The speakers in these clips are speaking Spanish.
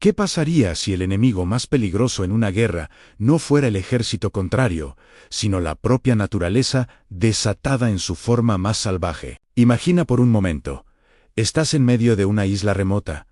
¿Qué pasaría si el enemigo más peligroso en una guerra no fuera el ejército contrario, sino la propia naturaleza desatada en su forma más salvaje? Imagina por un momento. Estás en medio de una isla remota.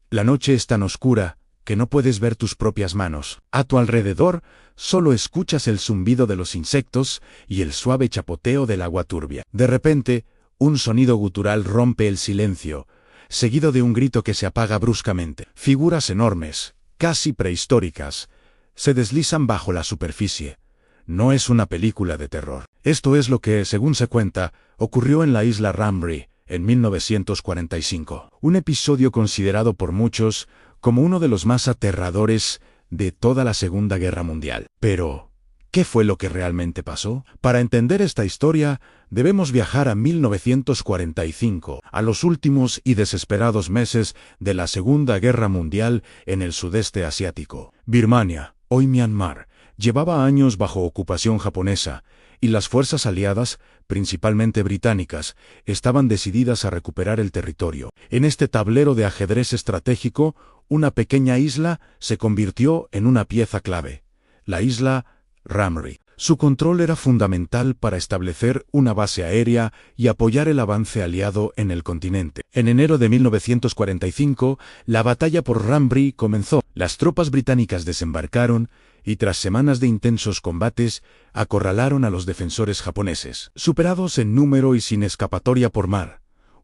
La noche es tan oscura que no puedes ver tus propias manos. A tu alrededor solo escuchas el zumbido de los insectos y el suave chapoteo del agua turbia. De repente, un sonido gutural rompe el silencio, seguido de un grito que se apaga bruscamente. Figuras enormes, casi prehistóricas, se deslizan bajo la superficie. No es una película de terror. Esto es lo que, según se cuenta, ocurrió en la isla Rhamney en 1945. Un episodio considerado por muchos como uno de los más aterradores de toda la Segunda Guerra Mundial. Pero, ¿qué fue lo que realmente pasó? Para entender esta historia, debemos viajar a 1945, a los últimos y desesperados meses de la Segunda Guerra Mundial en el sudeste asiático. Birmania, hoy Myanmar, llevaba años bajo ocupación japonesa, y las fuerzas aliadas, principalmente británicas, estaban decididas a recuperar el territorio. En este tablero de ajedrez estratégico, una pequeña isla se convirtió en una pieza clave: la isla Rhamney. Su control era fundamental para establecer una base aérea y apoyar el avance aliado en el continente. En enero de 1945, la batalla por Rhamney comenzó. Las tropas británicas desembarcaron y, tras semanas de intensos combates, acorralaron a los defensores japoneses. Superados en número y sin escapatoria por mar,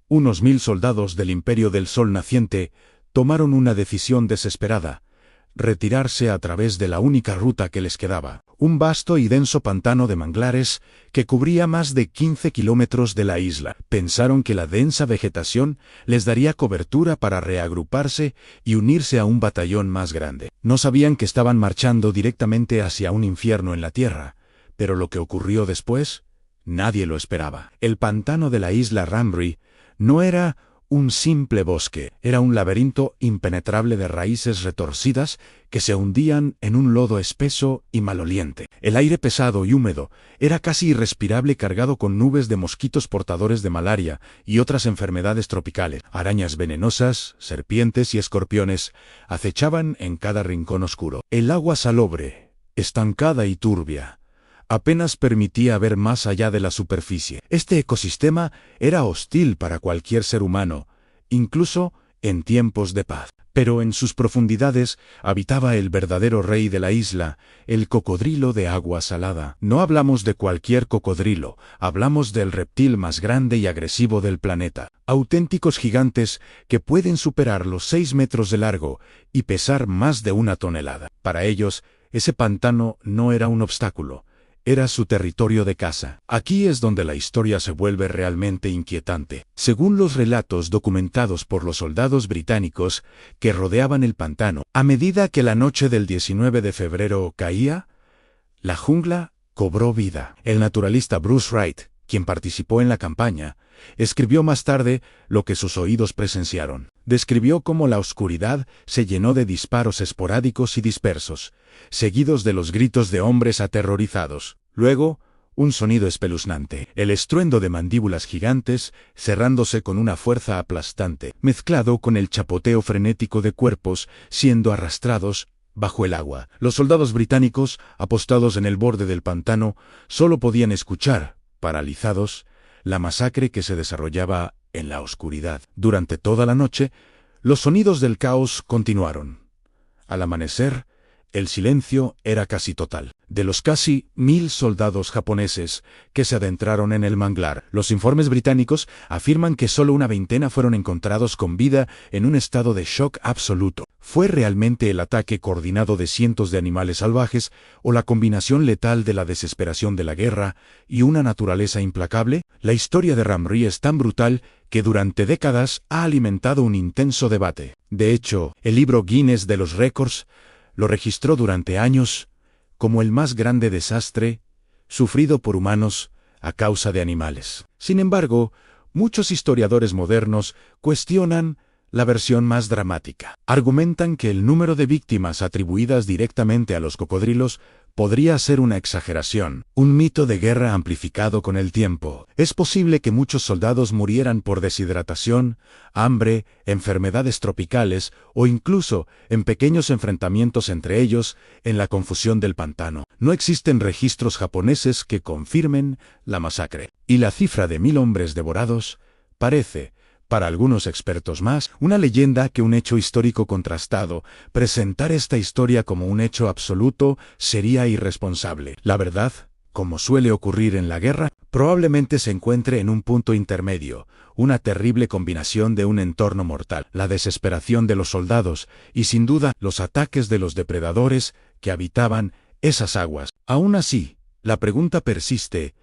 unos 1000 soldados del Imperio del Sol naciente tomaron una decisión desesperada: retirarse a través de la única ruta que les quedaba, un vasto y denso pantano de manglares que cubría más de 15 kilómetros de la isla. Pensaron que la densa vegetación les daría cobertura para reagruparse y unirse a un batallón más grande. No sabían que estaban marchando directamente hacia un infierno en la tierra, pero lo que ocurrió después, nadie lo esperaba. El pantano de la isla Rhamney no era un simple bosque, era un laberinto impenetrable de raíces retorcidas que se hundían en un lodo espeso y maloliente. El aire pesado y húmedo era casi irrespirable, cargado con nubes de mosquitos portadores de malaria y otras enfermedades tropicales. Arañas venenosas, serpientes y escorpiones acechaban en cada rincón oscuro. El agua salobre, estancada y turbia, apenas permitía ver más allá de la superficie. Este ecosistema era hostil para cualquier ser humano, incluso en tiempos de paz. Pero en sus profundidades habitaba el verdadero rey de la isla, el cocodrilo de agua salada. No hablamos de cualquier cocodrilo, hablamos del reptil más grande y agresivo del planeta. Auténticos gigantes que pueden superar los 6 metros de largo y pesar más de 1 tonelada. Para ellos, ese pantano no era un obstáculo, era su territorio de caza. Aquí es donde la historia se vuelve realmente inquietante. Según los relatos documentados por los soldados británicos que rodeaban el pantano, a medida que la noche del 19 de febrero caía, la jungla cobró vida. El naturalista Bruce Wright, quien participó en la campaña, escribió más tarde lo que sus oídos presenciaron. Describió cómo la oscuridad se llenó de disparos esporádicos y dispersos, seguidos de los gritos de hombres aterrorizados. Luego, un sonido espeluznante, el estruendo de mandíbulas gigantes cerrándose con una fuerza aplastante, mezclado con el chapoteo frenético de cuerpos siendo arrastrados bajo el agua. Los soldados británicos, apostados en el borde del pantano, solo podían escuchar, paralizados, la masacre que se desarrollaba en la oscuridad. Durante toda la noche, los sonidos del caos continuaron. Al amanecer, el silencio era casi total. De los casi 1000 soldados japoneses que se adentraron en el manglar, los informes británicos afirman que solo una veintena fueron encontrados con vida en un estado de shock absoluto. ¿Fue realmente el ataque coordinado de cientos de animales salvajes o la combinación letal de la desesperación de la guerra y una naturaleza implacable? La historia de Rhamney es tan brutal que durante décadas ha alimentado un intenso debate. De hecho, el libro Guinness de los récords lo registró durante años como el más grande desastre sufrido por humanos a causa de animales. Sin embargo, muchos historiadores modernos cuestionan la versión más dramática. Argumentan que el número de víctimas atribuidas directamente a los cocodrilos podría ser una exageración, un mito de guerra amplificado con el tiempo. Es posible que muchos soldados murieran por deshidratación, hambre, enfermedades tropicales o incluso en pequeños enfrentamientos entre ellos en la confusión del pantano. No existen registros japoneses que confirmen la masacre. Y la cifra de 1000 hombres devorados parece, para algunos expertos más, una leyenda que un hecho histórico contrastado. Presentar esta historia como un hecho absoluto sería irresponsable. La verdad, como suele ocurrir en la guerra, probablemente se encuentre en un punto intermedio, una terrible combinación de un entorno mortal, la desesperación de los soldados y, sin duda, los ataques de los depredadores que habitaban esas aguas. Aún así, la pregunta persiste: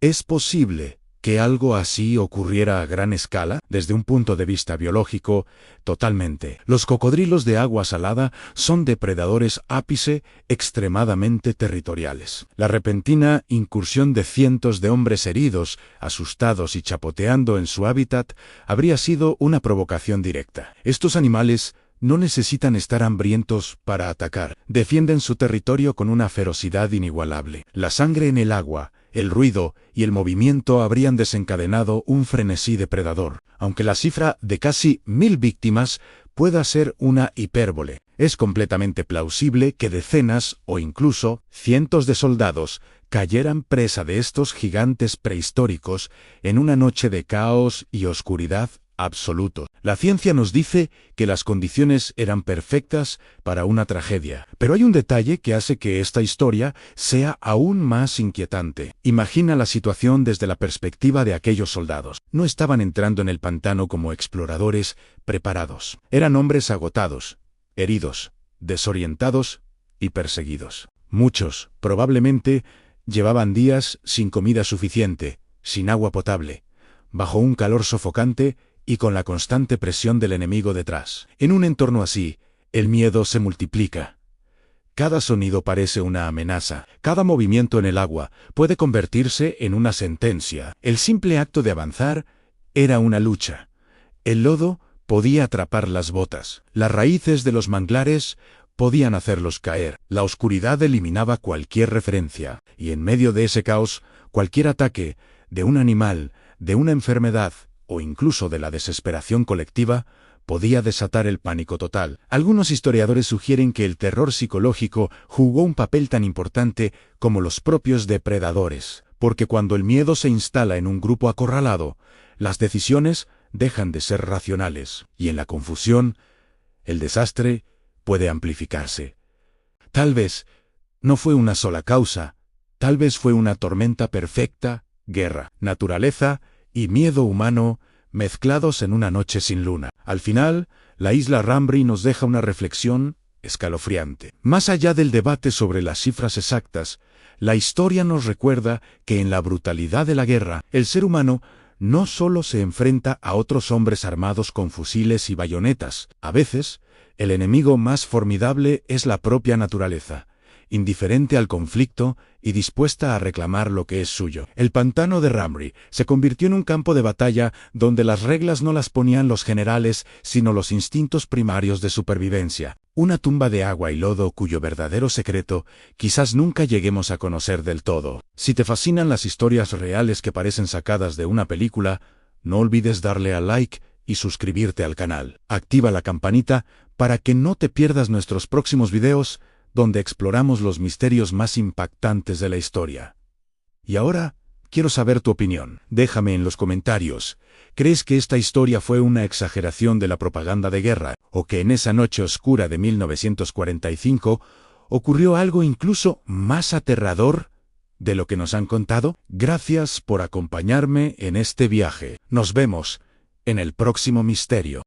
¿es posible que algo así ocurriera a gran escala? Desde un punto de vista biológico, totalmente. Los cocodrilos de agua salada son depredadores ápice extremadamente territoriales. La repentina incursión de cientos de hombres heridos, asustados y chapoteando en su hábitat habría sido una provocación directa. Estos animales no necesitan estar hambrientos para atacar. Defienden su territorio con una ferocidad inigualable. La sangre en el agua, el ruido y el movimiento habrían desencadenado un frenesí depredador. Aunque la cifra de casi 1000 víctimas pueda ser una hipérbole, es completamente plausible que decenas o incluso cientos de soldados cayeran presa de estos gigantes prehistóricos en una noche de caos y oscuridad absoluto. La ciencia nos dice que las condiciones eran perfectas para una tragedia. Pero hay un detalle que hace que esta historia sea aún más inquietante. Imagina la situación desde la perspectiva de aquellos soldados. No estaban entrando en el pantano como exploradores preparados. Eran hombres agotados, heridos, desorientados y perseguidos. Muchos, probablemente, llevaban días sin comida suficiente, sin agua potable, bajo un calor sofocante y con la constante presión del enemigo detrás. En un entorno así, el miedo se multiplica. Cada sonido parece una amenaza. Cada movimiento en el agua puede convertirse en una sentencia. El simple acto de avanzar era una lucha. El lodo podía atrapar las botas. Las raíces de los manglares podían hacerlos caer. La oscuridad eliminaba cualquier referencia. Y en medio de ese caos, cualquier ataque de un animal, de una enfermedad, o incluso de la desesperación colectiva, podía desatar el pánico total. Algunos historiadores sugieren que el terror psicológico jugó un papel tan importante como los propios depredadores, porque cuando el miedo se instala en un grupo acorralado, las decisiones dejan de ser racionales, y en la confusión, el desastre puede amplificarse. Tal vez no fue una sola causa, tal vez fue una tormenta perfecta, guerra, naturaleza y miedo humano mezclados en una noche sin luna. Al final, la isla Rambri nos deja una reflexión escalofriante. Más allá del debate sobre las cifras exactas, la historia nos recuerda que en la brutalidad de la guerra, el ser humano no solo se enfrenta a otros hombres armados con fusiles y bayonetas. A veces, el enemigo más formidable es la propia naturaleza, indiferente al conflicto y dispuesta a reclamar lo que es suyo. El pantano de Rambri se convirtió en un campo de batalla donde las reglas no las ponían los generales, sino los instintos primarios de supervivencia. Una tumba de agua y lodo cuyo verdadero secreto quizás nunca lleguemos a conocer del todo. Si te fascinan las historias reales que parecen sacadas de una película, no olvides darle a like y suscribirte al canal. Activa la campanita para que no te pierdas nuestros próximos videos, donde exploramos los misterios más impactantes de la historia. Y ahora, quiero saber tu opinión. Déjame en los comentarios. ¿Crees que esta historia fue una exageración de la propaganda de guerra, o que en esa noche oscura de 1945 ocurrió algo incluso más aterrador de lo que nos han contado? Gracias por acompañarme en este viaje. Nos vemos en el próximo misterio.